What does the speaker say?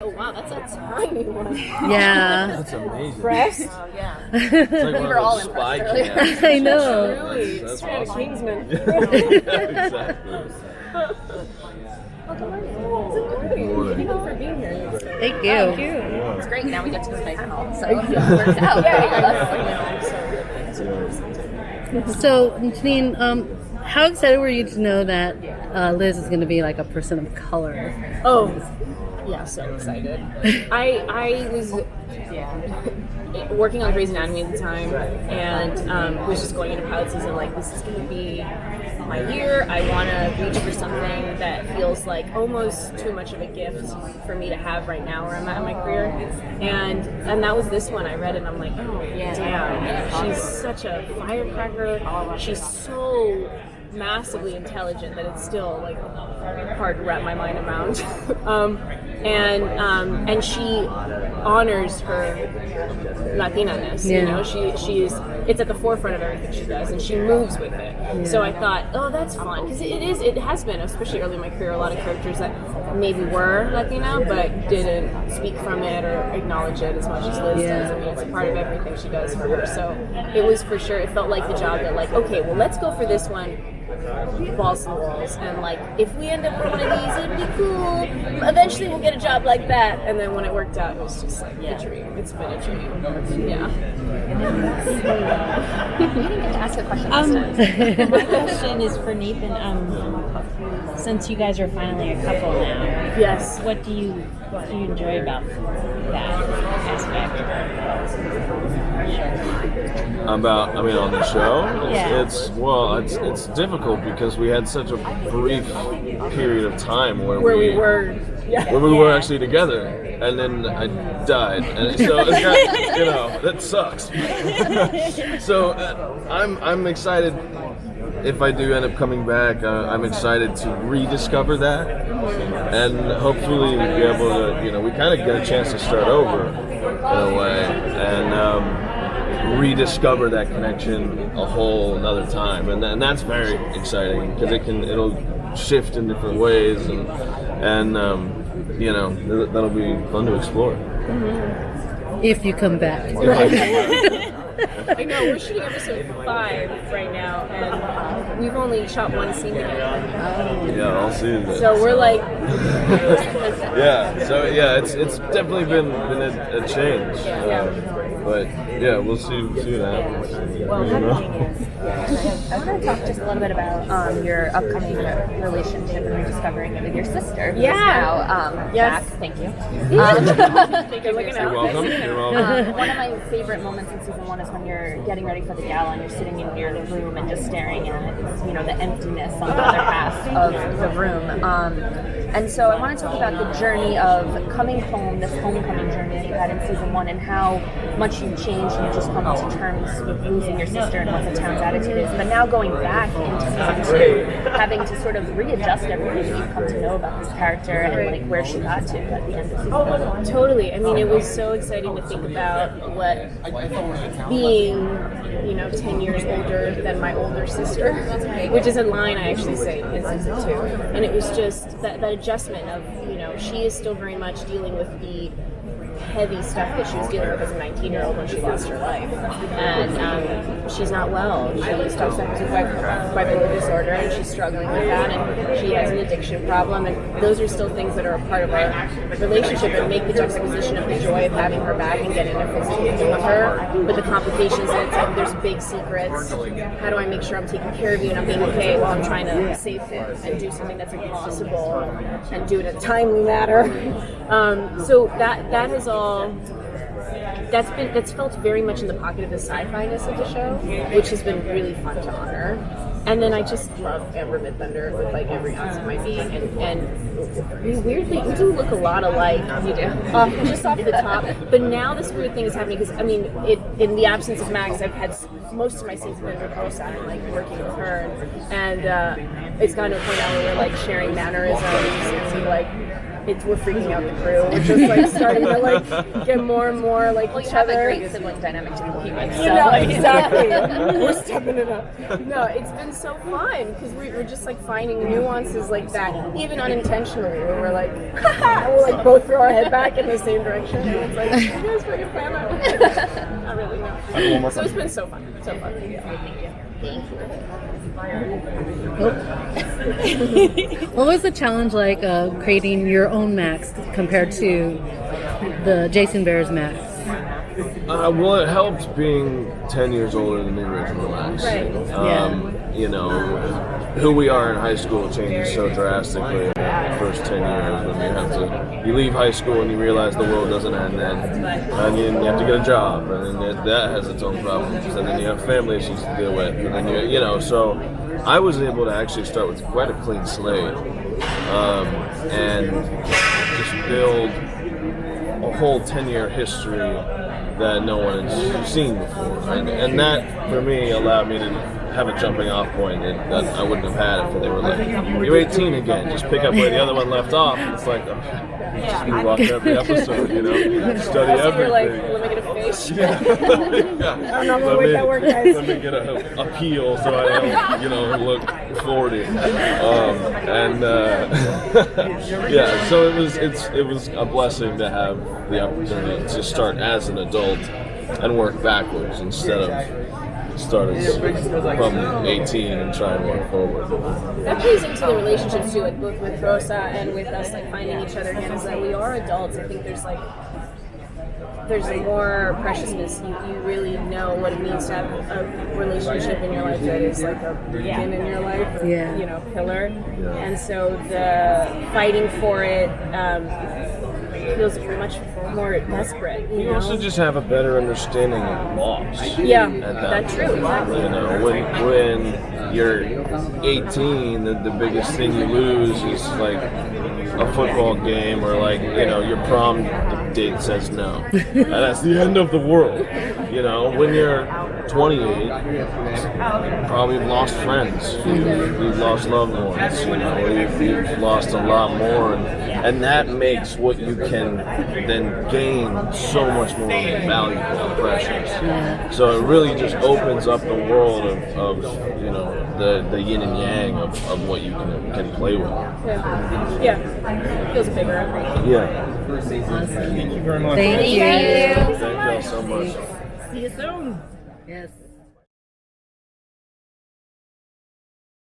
Oh wow, that's a tiny one. Yeah. That's amazing. Breast? Oh yeah. It's like We one were of all those impressed spy earlier. cams. I know. Truly, That's straight out of awesome. Kingsman. Yeah, exactly. Good morning. morning. Thank you for being here. Thank you. Thank you. It's great. Now we get to go to the panel, so it works out. So, Jeanine, how excited were you to know that Liz is going to be like a person of color? Oh, yeah, so excited. I was working on Grey's Anatomy at the time, and was just going into pilot season like, this is going to be my year. I want to reach for something that feels like almost too much of a gift for me to have right now where I'm at in my career. And that was this one. I read it and I'm like, oh, damn. She's such a firecracker. She's so massively intelligent that it's still like hard to wrap my mind around. And she honors her Latina-ness. Yeah. You know, she's it's at the forefront of everything she does, and she moves with it. Yeah. So I thought, oh, that's fun, because it has been, especially early in my career, a lot of characters that maybe were Latina but didn't speak from it or acknowledge it as much as Liz does. I mean, it's a part of everything she does for her. So it was for sure. It felt like the job that, like, okay, well, let's go for this one. Balls to the walls, and like, if we end up with one of these, it'd be cool. Eventually we'll get a job like that. And then when it worked out, it was just like a dream. It's been a dream. Yeah. You didn't get to ask a question. My question is for Nathan. Since you guys are finally a couple now, Yes. what do you enjoy about that aspect? On the show, Yeah. it's difficult because we had such a brief period of time where we were. Yeah. we were actually together, and then I died, and so it's kind of, that sucks. So I'm excited. If I do end up coming back, I'm excited to rediscover that, and hopefully be able to, we kind of get a chance to start over in a way, and rediscover that connection a whole another time, and that's very exciting because it'll shift in different ways, and that'll be fun to explore. If you come back. I know, we're shooting episode 5 right now, and we've only shot one scene together. Yeah, I'll see you then. So we're like, it's definitely been a change. But yeah, we'll see what happens. Well, I want to talk just a little bit about your upcoming relationship and rediscovering it with your sister. who is now Yes. back. Thank you. Thank you. Looking You're out. welcome. You're welcome. One of my favorite moments in season 1 is when you're getting ready for the gala and you're sitting in your room and just staring at the emptiness on the other half of the room. And so I want to talk about the journey of coming home, this homecoming journey that you had in season 1, and how much you've changed and you've just come to terms with losing your sister and what the town's attitude is. But now going back into season 2, having to sort of readjust everything that you've come to know about this character and like where she got to at the end of season 1. Totally. I mean, it was so exciting to think about what being, 10 years older than my older sister, which is a line I actually say in season 2. And it was just that adjustment of, she is still very much dealing with the heavy stuff that she was dealing with as a 19-year-old when she lost her life. And she's not well. She suffers with bipolar disorder, and she's struggling with that, and she has an addiction problem, and those are still things that are a part of our relationship and make the juxtaposition of the joy of having her back and getting a physical meeting with her, but the complications that it's like, there's big secrets. How do I make sure I'm taking care of you and I'm being okay while I'm trying to save it and do something that's impossible and do it in a timely manner? So that has all that's felt very much in the pocket of the sci-fi-ness of the show, which has been really fun to honor. And then I just love Amber Midthunder with like every ounce of my being, and we do look a lot alike. You do, just off the top. But now this weird thing is happening because in the absence of Max, I've had most of my scenes have been with Rosa and like working with her, and it's gotten to a point now where we're like sharing mannerisms and like we're freaking out the crew. We're just like starting to like get more and more like Well, you each have a other. great sibling dynamic to compete with. You know, exactly. We're stepping it up. No, it's been so fun because we're just like finding nuances like that, even unintentionally, where we're like, and we'll like both throw our head back in the same direction. And it's like, you guys freaking plan that? Not really, no. So it's been so fun. So fun. What was the challenge like creating your own Max compared to the Jason Bear's Max? Well, it helped being 10 years older than the original Max. Right. You know, who we are in high school changes so drastically in the first 10 years when you leave high school and you realize the world doesn't end then, and you have to get a job, and then that has its own problems, and then you have family issues to deal with, and then you know, so I was able to actually start with quite a clean slate, and just build a whole 10-year history that no one has seen before, and that for me allowed me to have a jumping off point that I wouldn't have had if they were like, you're 18 again, just pick up where the other one left off. And it's like, just rewatch every episode, you know, study Also, everything. you're like, let me get a face. Yeah. I don't know what that work, guys. Let me get a peel so I don't, you know, look 40. Yeah, so it was a blessing to have the opportunity to start as an adult and work backwards instead of starting from 18 and try and work forward. That plays into the relationships too, like both with Rosa and with us, like finding each other again, is that we are adults. I think there's more preciousness. You really know what it means to have a relationship in your life that is like a beacon in your life, you know, pillar. And so the fighting for it feels much more desperate. You know? also just have a better understanding of loss. Yeah, at that's true. Exactly. You know, when you're 18, the biggest thing you lose is like a football game or like, you know, your prom date says no. And that's the end of the world. You know, when you're 28, you probably lost friends. You've lost loved ones. You know, you've lost a lot more. And that makes what you can then gain so much more valuable and precious. So it really just opens up the world of you know, the yin and yang of what you can play with. Yeah. It feels bigger. Yeah. Thank you very much. Thank you. Thank y'all so much. See you soon. Yes.